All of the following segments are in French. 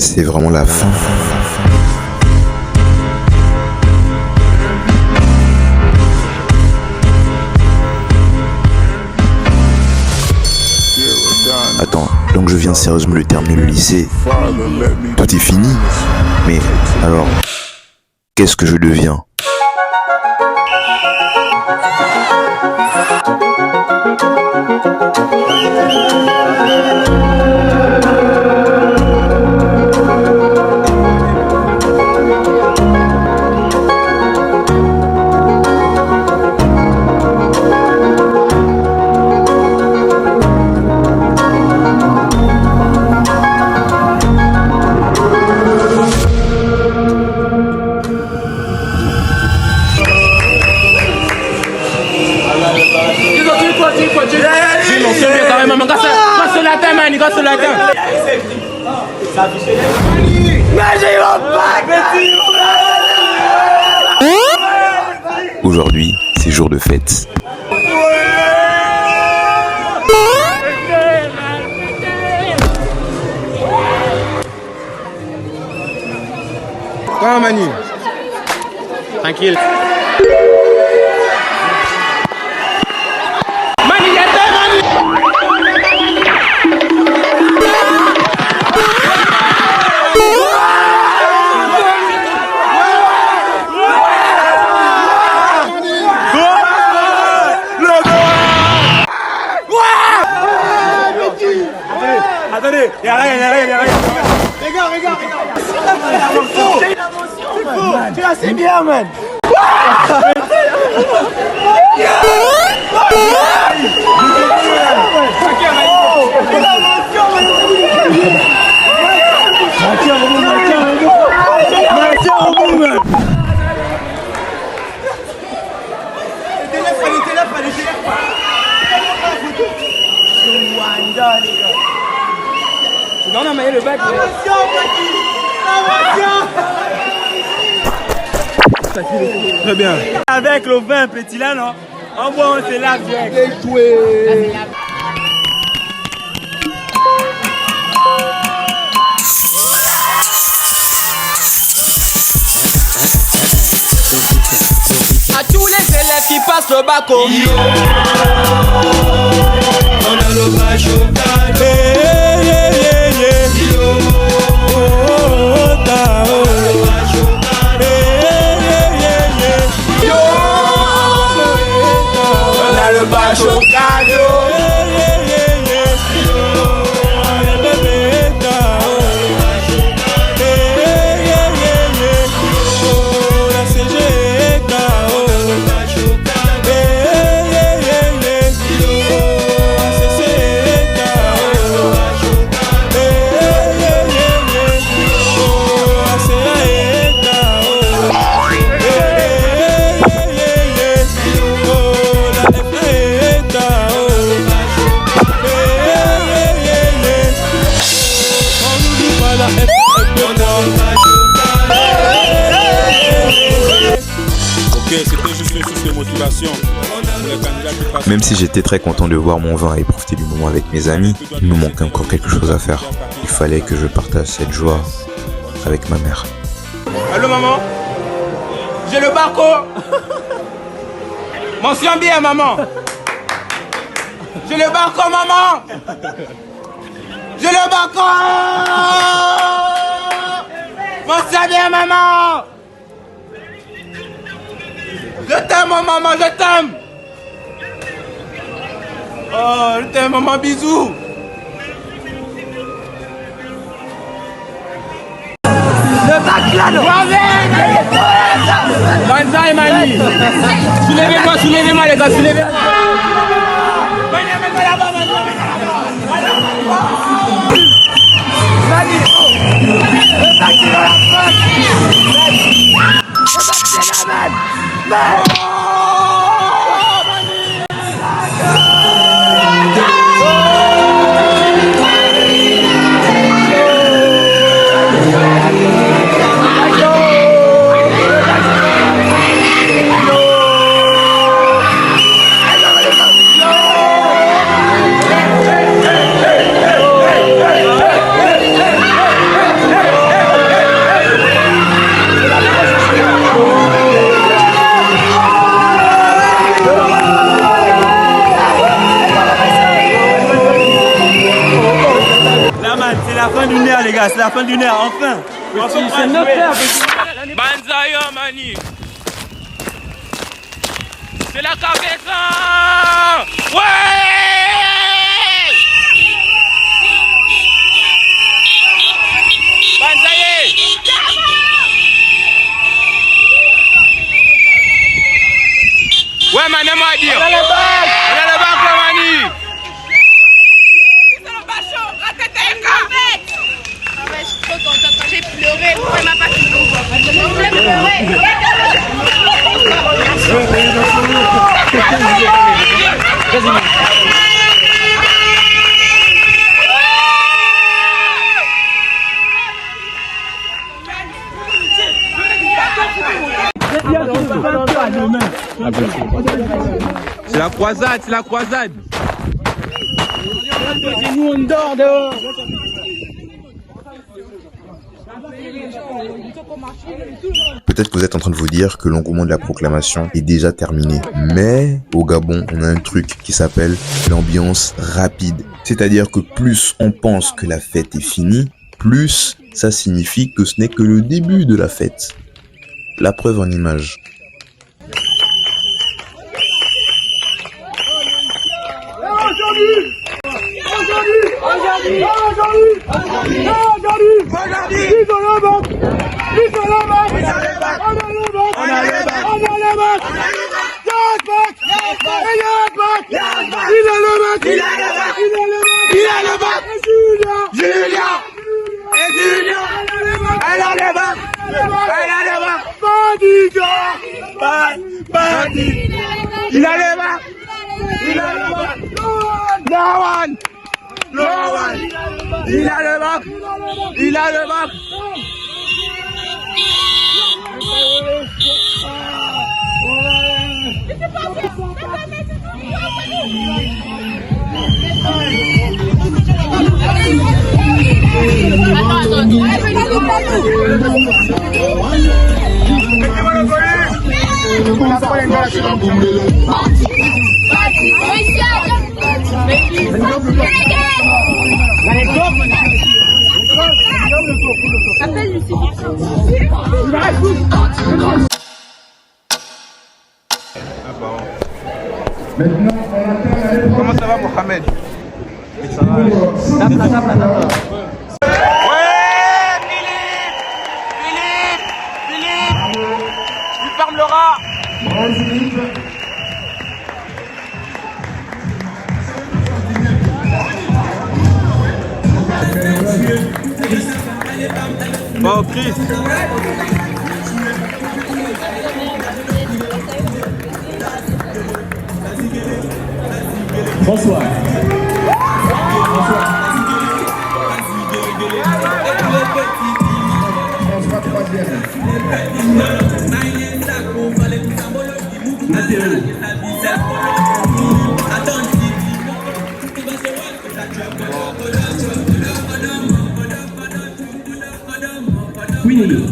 C'est vraiment la fin. Attends, donc je viens sérieusement de terminer le lycée. Tout est fini. Mais alors, qu'est-ce que je deviens? Aujourd'hui, c'est jour de fête. Comment Manu? Tranquille. Attendez, y'a rien. Regarde. C'est une émotion. Tu l'as, c'est bien, man. Non, mais le bac. Très bien. Avec le vin petit là, non? En boit, on se lave direct. À tous les élèves qui passent le bac au on a le bac au Même si j'étais très content de voir mon vin et profiter du moment avec mes amis, il nous manquait encore quelque chose à faire. Il fallait que je partage cette joie avec ma mère. Allô maman? J'ai le barco. Mention bien maman. J'ai le barco maman. J'ai le barco. Mention bien maman. Je t'aime maman, je t'aime. Oh, je t'aime maman, bisous. Le bac là, non. Banzai Mani. Soulevez-moi les gars, soulevez-moi. la fin du nerf, les gars, c'est la fin du nerf, enfin. C'est notre nerf. Banzayo Mani. C'est la cabeza. Ouais. Banzaye. Ouais, Mani, moi dire. On a le bac, Mani. C'est le bachot, ratatata, ah ouais, je suis trop contente quand j'ai pleuré, pourquoi il m'a pas fait j'ai pleuré. C'est la croisade, c'est la croisade. Nous on dort dehors. Peut-être que vous êtes en train de vous dire que l'engouement de la proclamation est déjà terminé. Mais au Gabon, on a un truc qui s'appelle l'ambiance rapide. C'est-à-dire que plus on pense que la fête est finie, plus ça signifie que ce n'est que le début de la fête. La preuve en image. Il a le bac. Comment ça va, Mohamed? Ça va. Ouais, Philippe, tu fermes le rat. Bon, Chris. Bonsoir. Winnie.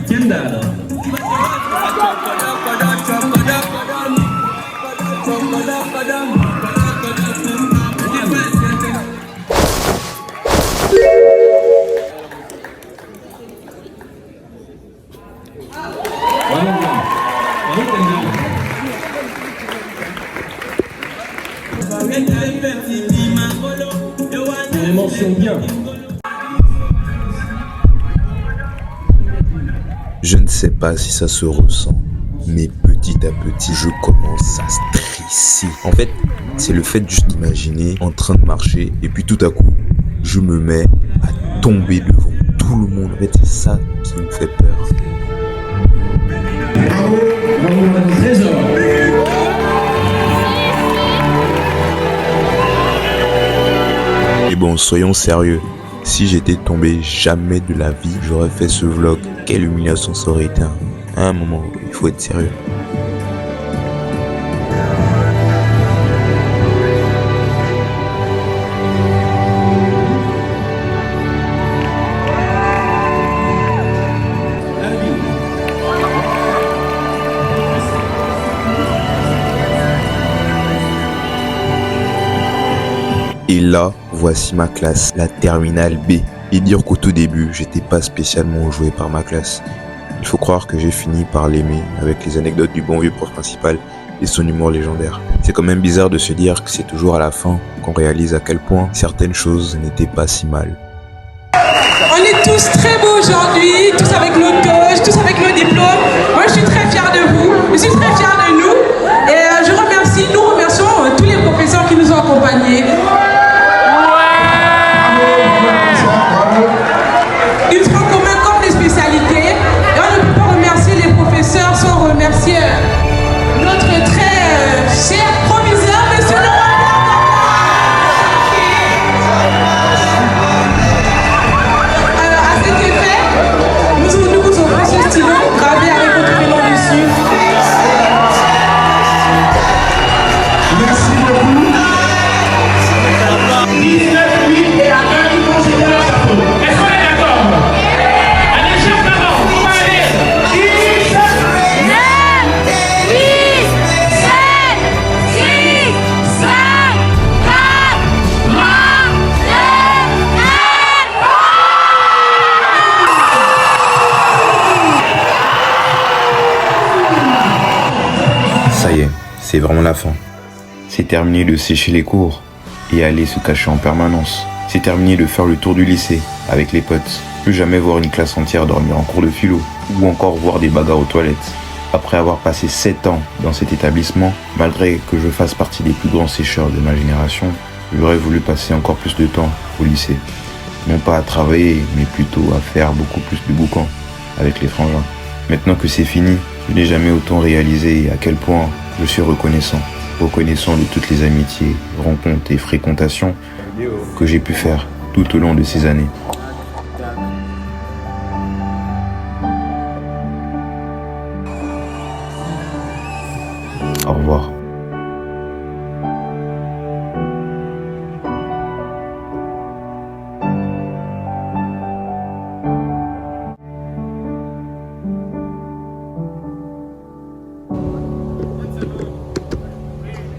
Tienda. Les mentions bien. Je ne sais pas si ça se ressent, mais petit à petit, je commence à stresser. En fait, c'est le fait juste d'imaginer en train de marcher et puis tout à coup, je me mets à tomber devant tout le monde. En fait, c'est ça qui me fait peur. Trésor. Et bon, soyons sérieux. Si j'étais tombé, jamais de la vie, j'aurais fait ce vlog. Quelle humiliation ça aurait été. À un moment, il faut être sérieux. Et là, voici ma classe, la terminale B. Et dire qu'au tout début, j'étais pas spécialement joué par ma classe. Il faut croire que j'ai fini par l'aimer avec les anecdotes du bon vieux prof principal et son humour légendaire. C'est quand même bizarre de se dire que c'est toujours à la fin qu'on réalise à quel point certaines choses n'étaient pas si mal. On est tous très beaux aujourd'hui, tous avec nos toges, tous avec nos diplômes. Moi, je suis très fière de vous, je suis très fière de nous. Et nous remercions tous les professeurs qui nous ont accompagnés. Ils seront communs comme des spécialités. Et on ne peut pas remercier les professeurs sans remercier notre très cher proviseur, monsieur le nous vous offrons ce stylo gravé avec votre prénom dessus. Merci beaucoup. 19, 8 et à 1, ils vont se faire leur chapeau. Est-ce qu'on est d'accord? Allez, chef d'avant, on va aller. 10, 9, 8, 7, 6, 5, 4, 3, 2, 1. Ça y est, c'est vraiment la fin. C'est terminé de sécher les cours et aller se cacher en permanence. C'est terminé de faire le tour du lycée avec les potes. Plus jamais voir une classe entière dormir en cours de philo ou encore voir des bagarres aux toilettes. Après avoir passé 7 ans dans cet établissement, malgré que je fasse partie des plus grands sécheurs de ma génération, j'aurais voulu passer encore plus de temps au lycée. Non pas à travailler, mais plutôt à faire beaucoup plus de boucans avec les frangins. Maintenant que c'est fini, je n'ai jamais autant réalisé à quel point je suis reconnaissant de toutes les amitiés, rencontres et fréquentations que j'ai pu faire tout au long de ces années. Au revoir.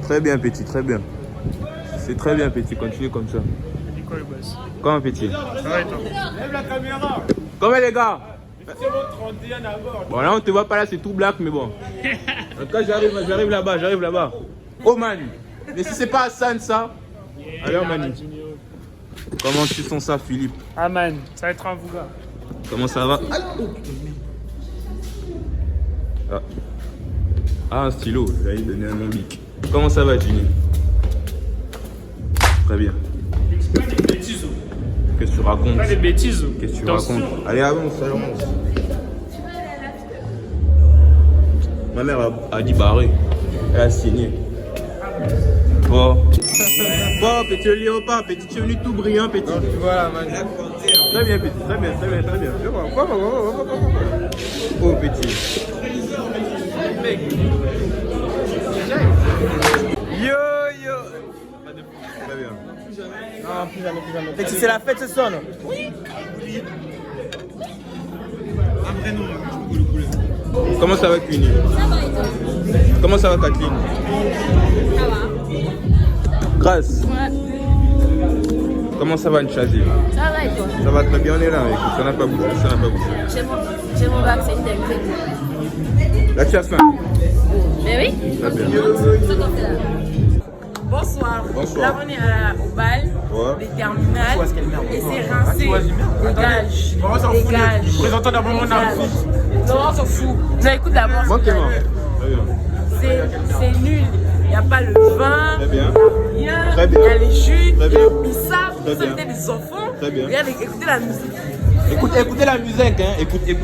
Très bien, petit, très bien. C'est très bien, petit. Continue comme ça. Comment, petit? Ça va et toi? Lève la caméra. Comment, les gars? Bon, là, on te voit pas là, c'est tout black, mais bon. En tout cas, j'arrive là-bas. Oh, man. Mais si c'est pas Hassan, ça. Alors, Mani. Comment tu sens ça, Philippe? Ah, man, ça va être un bouga. Comment ça va? Ah, un stylo. J'allais donner un nom bic. Comment ça va, Ginny? Très bien. Qu'est-ce que tu racontes? Pas des bêtises. Qu'est-ce que tu racontes? Allez, avance. Ma mère a dit barrer. Elle a signé. Bon, petit, le lis pas. Petit, tu es venu tout brillant, petit. Non, tu vois la man. Très bien, petit. Très bien. Oh, petit. Yo. Très bien. Non, plus jamais. Petit, c'est la fête ce soir, non? Oui. Après, non, comment ça va, Queenie? Ça va et toi? Comment ça va, Kathleen? Ça va. Grâce. Ouais. Comment ça va, Nchazi? Ça va et toi? Ça va très bien, on est là, écoute, ça n'a pas bougé. J'ai mon bac, c'est une dinguerie. Là, tu as faim? Mais oui. Très bien. Bonsoir. Bonsoir. Là, on est au bal, Ouais. des terminales, et c'est rincé. Dégage. Présentons d'abord mon âme. Non, on s'en fout. Non, écoute d'abord. Moi, c'est comment? Très bien. c'est nul. Il n'y a pas le vin, Très bien. il n'y a rien. Très Il bien. y a les jus, Très il y bien. a le bissap, Très vous bien. avez des enfants. Très bien. Regardez, écoutez la musique. Écoutez la musique, hein. Écoutez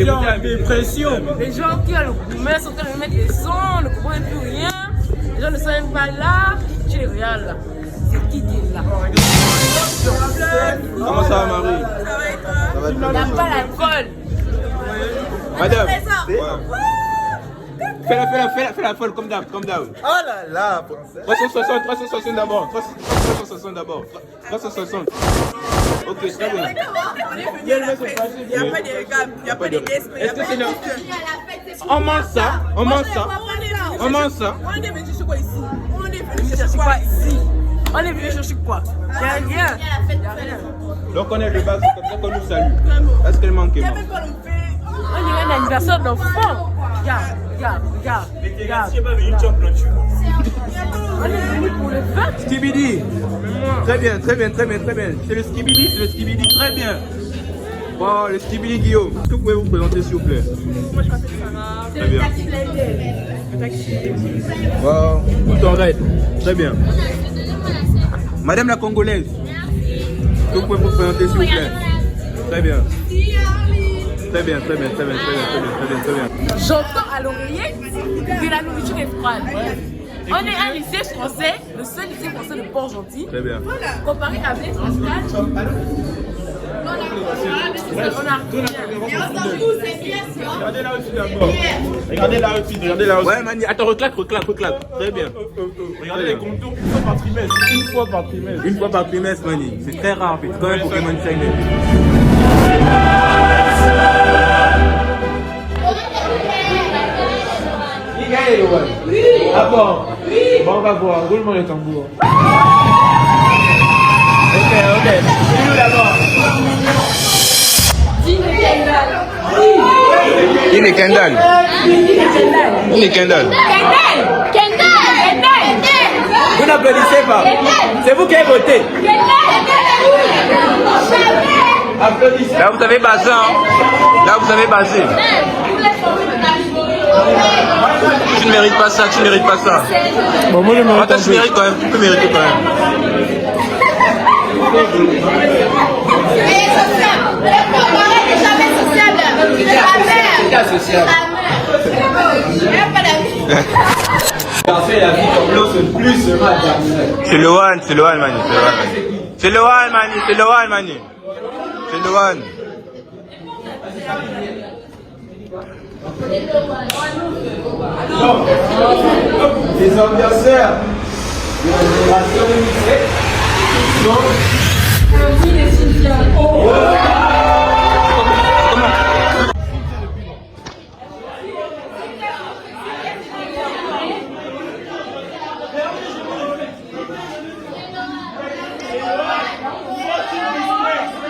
la dépression. Les gens qui ont le gourmet sont en train de mettre les sons, ne comprennent plus rien. Les gens ne sont même pas là. Tu les regardes là. C'est qui est là? Comment ça va, Marie? Ça va et toi? Ça va très Il n'y bien. a pas l'alcool. Madame. Ouais. Fais la folle comme d'hab. Oh là là, 360 d'abord. 360 d'abord. 360. Ok, très bien. Il n'y a pas de regards, il n'y a pas de gays. Est-ce que c'est normal? On mange ça. On est venu chercher quoi ici? On est venu chercher quoi? Y'a rien. Y'a rien. Donc on est le bas, c'est comme ça qu'on nous salue. Est-ce qu'elle manque? On dirait un anniversaire d'enfant. Regarde. Je sais pas venir tu en plan tu. On est venu pour le fête. Skibidi. Très bien. C'est le Skibidi, très bien. Bon, le Skibidi Guillaume. Est-ce que vous pouvez vous présenter s'il vous plaît? Moi je m'appelle Sarah. Très bien. Wow, tout en règle. Très bien. Madame la Congolaise. Est-ce que vous pouvez vous présenter s'il vous plaît? Très bien. Très bien. J'entends à l'oreiller que la nourriture est froide. On est un lycée français, le seul lycée français de Port-Gentil. Très bien. Comparé à Blaise Pascal, on a rien. Regardez là aussi d'abord. Regardez là aussi. Ouais, Mani, attends, reclaque. Très bien. Regardez les contours une fois par trimestre. Une fois par trimestre, Mani. C'est très rare, c'est quand même Pokémon Shiny. Ah bon? Bon, on va voir. Roule-moi le tambour. Ok. C'est nous d'abord. Il est Kendall. Vous n'applaudissez pas. C'est vous qui avez voté. Applaudissez. Là, vous avez basé, hein. Tu ne mérites pas ça. Bon, moi je me Attends, tu mérites quand même. Tu peux mériter quand même. C'est le one, Mani. C'est le one, Mani. Les ambianceurs de la génération 2007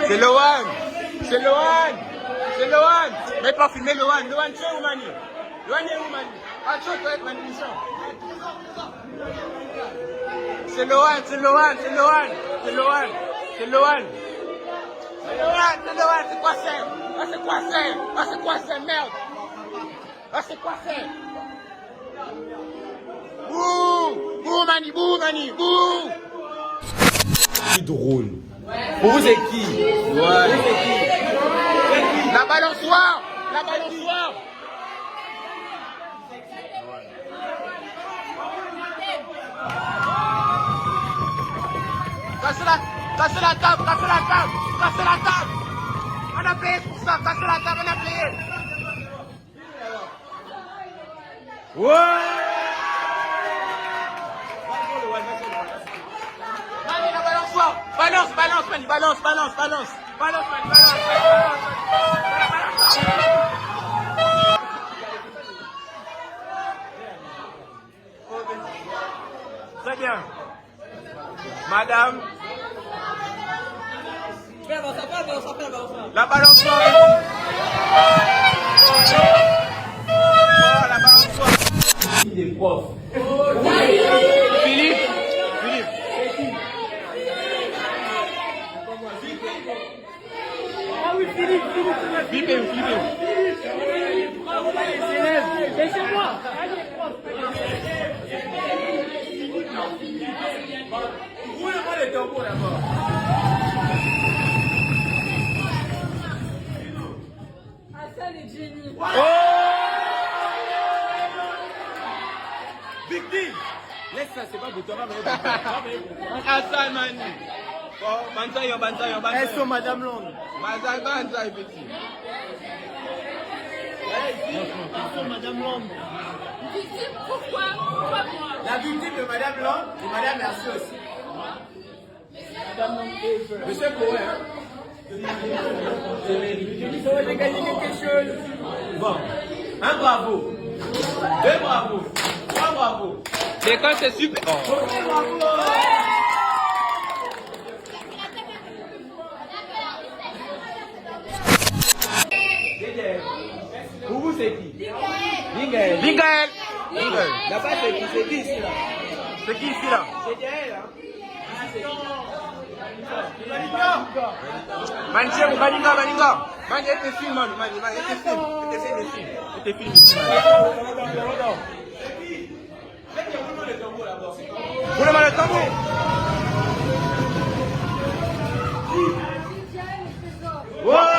C'est le one. Mais pas filmer le one. Le one, c'est où, Mani? Ah, tu dois être Mani. C'est le one. C'est quoi c'est, merde? Bouh, Mani, bouh. Qui drôle. Pour vous, c'est qui? Ouais. La balançoire. Cassez la table. On a payé pour ça, cassez la table, on a payé. Ouais. Mani, la balançoire. Balance, Mani, balance. Très bien. Madame. La balançoire. La balançoire. Des profs. Philippe. Ah oui, Philippe. Philippe. Laissez-moi. Roulez-moi les tambours d'abord. Hassan et Jenny. Victime. Laisse ça, c'est pas pour toi. Hassan, Mani. Banzai. Elles sont Madame Longue. Banzai, petit. Madame Longue. Victime, pourquoi moi? La victime de Madame Longue et Madame Merci aussi. Monsieur Cohen, hein? J'ai gagné quelque chose. Bon, un bravo, deux bravos, trois bravos. L'école c'est super. Bravo. c'est qui? Lingaël. Lingaël. Là-bas, c'est qui? C'est qui ici là? C'est qui ici là? C'est Gaël, hein? Maninga. Maninga. Maninga, te filme, man. Maninga, te filme. Roule-moi le tambour.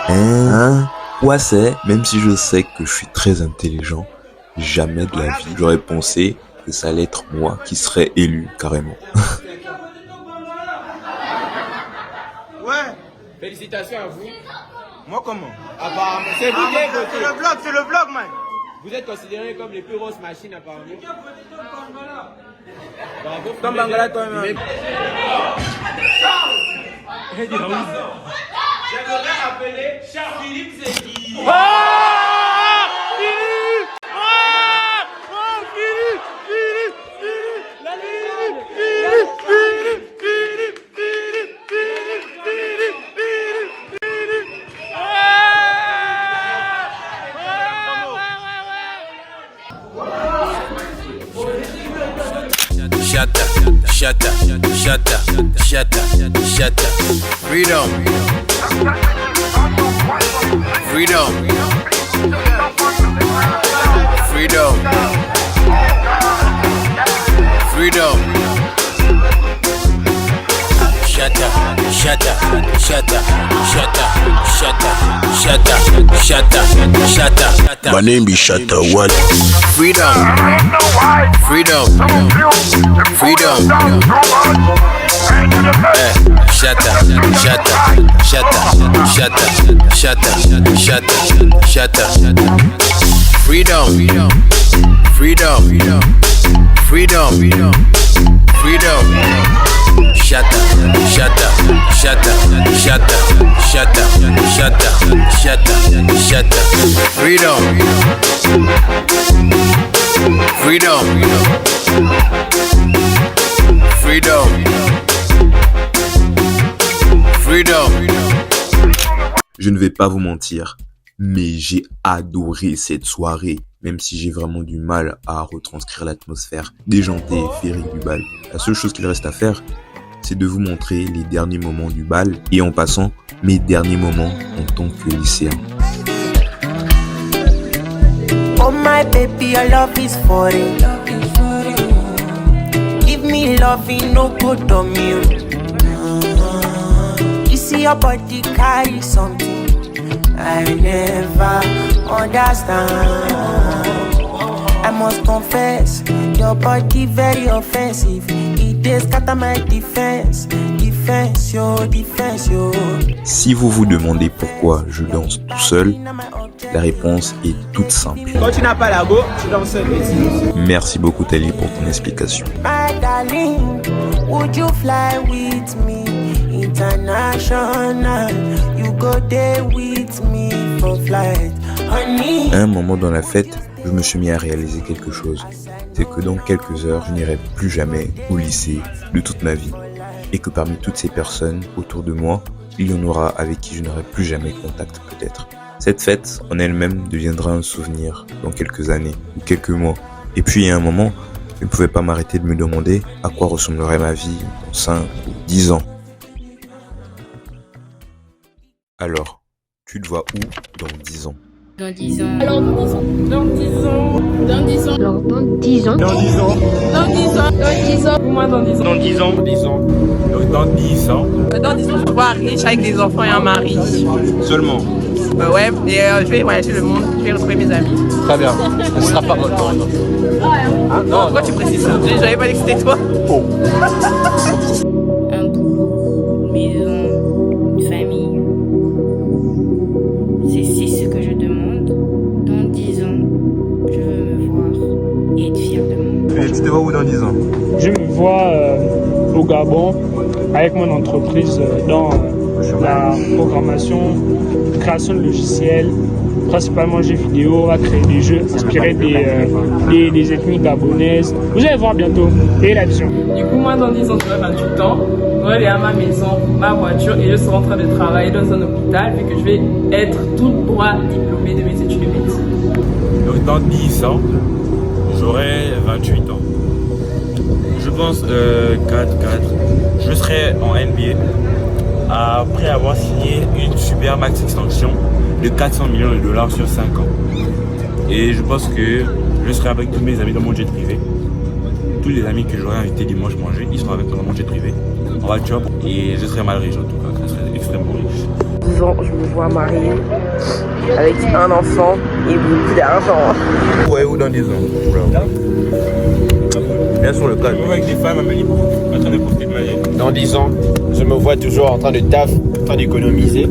Hein? Quoi c'est? Même si je sais que je suis très intelligent, jamais de la vie j'aurais pensé que ça allait être moi qui serais élu carrément. Ouais. Félicitations à vous. Moi comment? Apparemment. C'est vous qui avez voté. C'est le vlog, man. Vous êtes considérés comme les plus grosses machines apparemment. Bravo. Comme Bangala toi-même. J'aimerais appeler Charles Philippe Zeki. Shut up. Freedom. Freedom. Freedom. Freedom. Shut up. Shut up. Shut up. Shut up. Shut up. Shut up. Shut up. Shut up. My name be Shatta One. Freedom. Freedom. Freedom. Shut up. Shut up. Shut up. Shut up. Shut up. Shut up. Shut up. Freedom. Freedom. Freedom. Freedom. Shut up. Shut up. Shut up. Shut up. Shut up. Shut up. Shut up. Shut up. Freedom. Freedom. Freedom. Freedom. Je ne vais pas vous mentir, mais j'ai adoré cette soirée, même si j'ai vraiment du mal à retranscrire l'atmosphère déjantée et féerique du bal. La seule chose qu'il reste à faire, c'est de vous montrer les derniers moments du bal et en passant, mes derniers moments en tant que lycéen. Oh my baby, your love is for it. Give me loving, no good on you. You see your body carry something I never understand. I must confess, your body very offensive. It is scatter my defense, defense, yo. Si vous vous demandez pourquoi je danse tout seul, la réponse est toute simple. Quand tu n'as pas la go, tu danses seul. Merci beaucoup Tali pour ton explication. My darling, would you fly with me international? You go there with me for flight, honey. À un moment dans la fête, je me suis mis à réaliser quelque chose. C'est que dans quelques heures, je n'irai plus jamais au lycée de toute ma vie. Et que parmi toutes ces personnes autour de moi, il y en aura avec qui je n'aurai plus jamais contact peut-être. Cette fête en elle-même deviendra un souvenir dans quelques années ou quelques mois. Et puis à un moment, je ne pouvais pas m'arrêter de me demander à quoi ressemblerait ma vie dans 5 ou 10 ans. Alors, tu te vois où dans 10 ans? Dans 10 ans. Alors dans 10 ans. Dans 10 ans. Dans 10 ans. Alors dans 10 ans. Dans 10 ans. Dans 10 ans. Dans 10 ans. Pour moi dans 10 ans. Dans 10 ans. Dans 10 ans. Dans 10 ans. Dans 10 ans, je vais voir riche avec des enfants et un mari. Seulement. Ouais, et je vais voyager le monde, je vais retrouver mes amis. Très bien. Ce sera pas votre temps. Ah, non, pourquoi tu précises ça? J'avais pas dit que c'était toi. Oh. Un boulot, une maison, une famille. C'est ce que je demande. Dans 10 ans, je veux me voir et être fier de moi. Et tu te vois où dans 10 ans? Je me vois au Gabon avec mon entreprise dans la programmation, création de logiciels, principalement jeux vidéo. On va créer des jeux inspirés des ethnies gabonaises. Vous allez voir bientôt. Et la vision. Du coup, moi, dans 10 ans, j'aurai 28 ans. J'aurai aller à ma maison, ma voiture et je serai en train de travailler dans un hôpital vu que je vais être tout droit diplômée de mes études de médecine. Donc dans 10 ans, j'aurai 28 ans. Je pense 4, je serai en NBA après avoir signé une super max extension de 400 millions de dollars sur 5 ans. Et je pense que je serai avec tous mes amis dans mon jet privé. Tous les amis que j'aurai invités dimanche manger, ils seront avec moi dans mon jet privé, en voiture. Et je serai mal riche en tout cas, je serai extrêmement riche. 10 ans, je me vois marié avec un enfant et beaucoup d'argent. Ouais, ou dans 10 ans. Bien sur le cadre. Je me vois avec des femmes à Mali, en train de profiter de ma vie. Dans 10 ans, je me vois toujours en train de taf, en train d'économiser,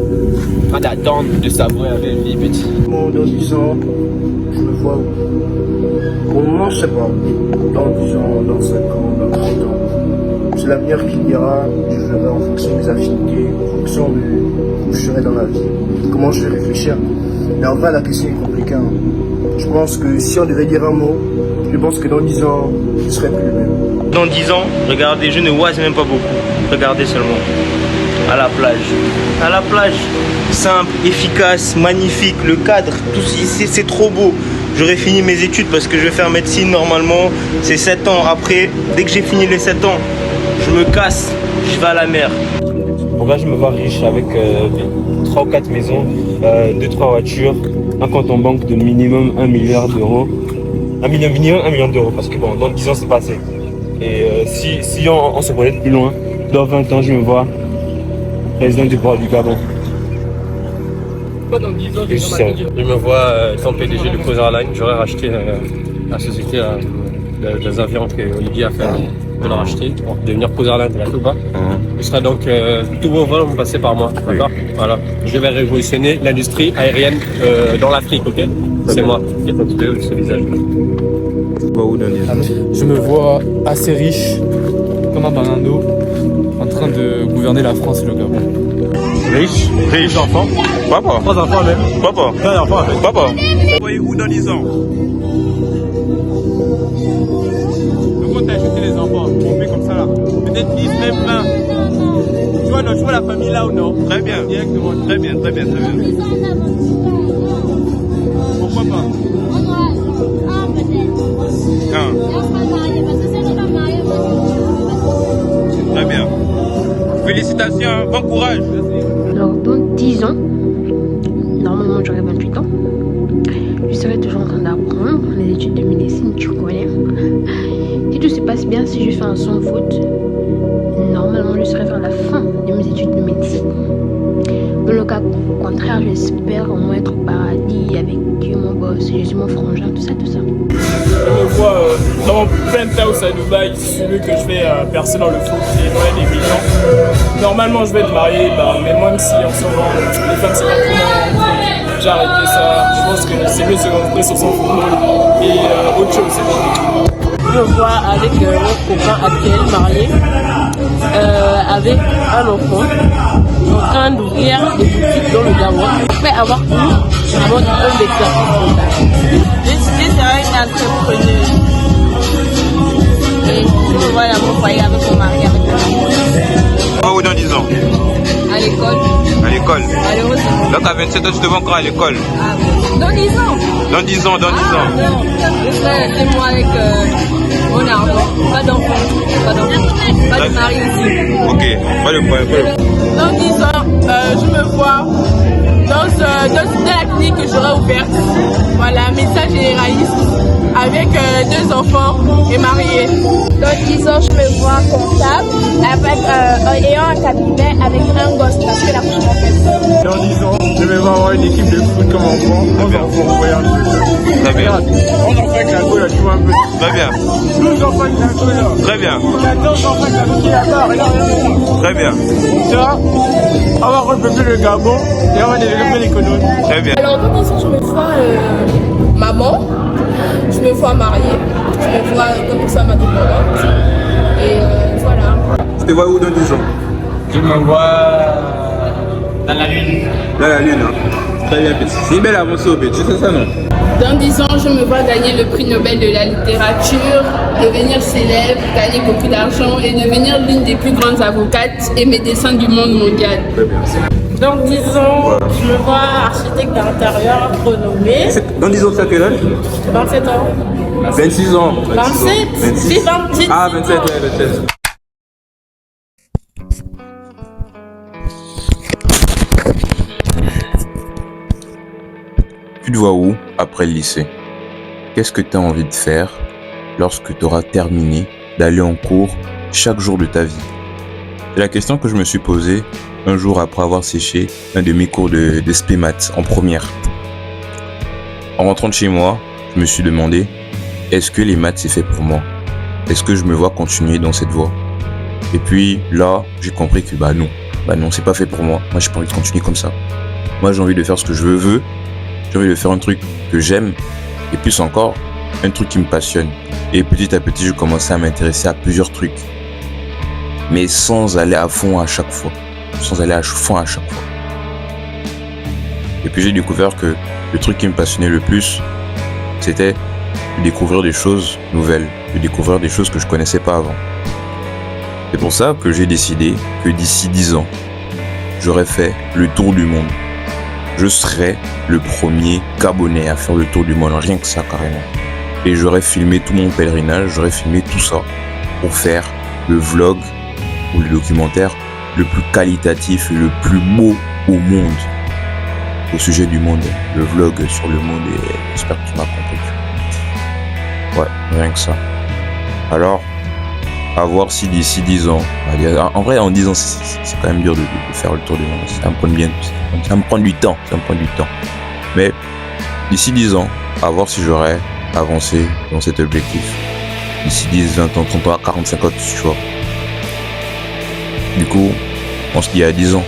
en train d'attendre, de savourer la belle vie, petit. Dans 10 ans, je me vois. Pour le moment, je sais pas. Dans 10 ans, dans 5 ans, dans 30 ans. C'est l'avenir qui dira, je verrai en fonction de mes affinités, en fonction de où je serai dans la vie, comment je vais réfléchir. Mais en vrai, la question est compliquée. Hein. Je pense que si on devait dire un mot, je pense que dans 10 ans, je serai plus le même. Dans 10 ans, regardez, je ne vois même pas beaucoup. Regardez seulement. À la plage. À la plage. Simple, efficace, magnifique. Le cadre, tout c'est trop beau. J'aurai fini mes études parce que je vais faire médecine normalement. C'est 7 ans. Après, dès que j'ai fini les 7 ans, je me casse, je vais à la mer. En vrai, je me vois riche avec 3 ou 4 maisons, 2-3 voitures, un compte en banque de minimum 1 milliard d'euros. Minimum 1 million d'euros, parce que bon, dans 10 ans, c'est pas assez. Et si on se projette plus loin, dans 20 ans, je me vois président du port du Gabon. Dans 10 ans, je me vois comme PDG de Cruise Airlines. J'aurais racheté la société des avions que Olivier a fait de la racheter pour devenir Cruise Airlines de la Touba. Ce sera donc tous vos vols vont passer par moi. D'accord. Voilà. Je vais révolutionner l'industrie aérienne dans l'Afrique, ok. C'est moi qui ai tatoué ce visage. Je me vois assez riche, comme un Bernardo, en train de gouverner la France et le Gabon. Riche, enfants. Papa. 3 enfants même. Papa. 3 enfants avec. Papa. Vous voyez où dans 10 ans? Comment t'as acheté les enfants? On fait comme ça là. Peut-être 10, même 20. Tu vois, non, tu vois la famille là ou non? Très bien. Directement. Très bien. Pourquoi pas? Très bien. Félicitations, bon courage. Alors dans 10 ans, normalement j'aurai 28 ans, je serai toujours en train d'apprendre les études de médecine, tu connais. Si tout se passe bien, si je fais un sans faute, normalement je serai vers la fin de mes études de médecine. Dans le cas contraire, j'espère au moins être au paradis avec Dieu, mon boss, Jésus, mon frangin, tout ça. Je me vois dans mon penthouse à Dubaï, celui que je fais percer dans le foot et dans les millions. Normalement, je vais être marié, mais même si en ce moment, les femmes, c'est pas pour moi. J'ai arrêté ça. Je pense que c'est mieux de se concentrer sur son football et autre chose, c'est bon. Je me vois avec mon copain actuel marié, avec un enfant, en train d'ouvrir des boutiques dans le Gabon. Après avoir eu, je monte un d'exercice. Je serai une entrepreneuse. Et je me vois dans mon foyer avec mon mari, avec mon enfant. Où dans 10 ans? À l'école. À l'école. Donc à 27 ans, tu te vois encore à l'école? Dans 10 ans. Dans 10 ans. Non, je serai chez moi avec mon argent. Pas d'enfant. Pas de mari aussi. Ok, pas de problème. Dans 10 ans, je me vois dans la clinique que j'aurai ouverte. Voilà, médecin généraliste avec 2 enfants et marié. Dans 10 ans, je me vois comptable ayant un cabinet avec un gosse parce que la couche m'a fait. Dans 10 ans, je vais avoir une équipe de foot comme enfant. 11 enfants, regarde. Très bien. 11 enfants avec la go là, tu vois un peu. Très bien. 12 enfants avec la go là. Très bien. 14 enfants avec la go qui est là-bas, regarde. Très bien. Ça, on va repeupler le Gabon et on va développer l'économie. Très bien. Alors dans 10 ans, je me vois maman, je me vois mariée, je me vois comme ça ma dépendante. Et voilà. Tu te vois où dans 10 ans? Je me vois dans la lune. Dans la lune, hein. Très bien, petit. C'est une belle avancée au petit, c'est ça, non? Dans 10 ans, je me vois gagner le prix Nobel de la littérature, devenir célèbre, gagner beaucoup d'argent et devenir l'une des plus grandes avocates et médecins du monde mondial. Très bien. Dans 10 ans, je me vois architecte d'intérieur renommé. Dans 10 ans, tu as quel âge? 27 ans. 26 ans. 27. 26. 27. Ah, 27, ouais, 27. Tu te vois où après le lycée? Qu'est-ce que tu as envie de faire lorsque tu auras terminé d'aller en cours chaque jour de ta vie? C'est la question que je me suis posée un jour après avoir séché un de mes cours de spé maths en première. En rentrant de chez moi, je me suis demandé, est-ce que les maths c'est fait pour moi? Est-ce que je me vois continuer dans cette voie? Et puis là, j'ai compris que bah non, c'est pas fait pour moi. Moi, j'ai pas envie de continuer comme ça. Moi, j'ai envie de faire ce que je veux. J'ai envie de faire un truc que j'aime. Et plus encore, un truc qui me passionne. Et petit à petit, je commençais à m'intéresser à plusieurs trucs. Mais sans aller à fond à chaque fois. Et puis j'ai découvert que le truc qui me passionnait le plus, c'était de découvrir des choses nouvelles, de découvrir des choses que je connaissais pas avant. C'est pour ça que j'ai décidé que d'ici 10 ans, j'aurais fait le tour du monde. Je serais le premier Gabonais à faire le tour du monde, rien que ça carrément. Et j'aurais filmé tout mon pèlerinage, j'aurais filmé tout ça pour faire le vlog ou le documentaire le plus qualitatif et le plus beau au monde. Au sujet du monde, le vlog sur le monde, et j'espère que tu m'as compris. Ouais, rien que ça. Alors, à voir si d'ici 10 ans, en vrai en 10 ans c'est quand même dur de faire le tour du monde, ça va me prendre du temps, mais d'ici 10 ans, à voir si j'aurais avancé dans cet objectif. D'ici 10, 20 ans, 30 ans, 45 ans, tu vois. Du coup, on se dit à 10 ans.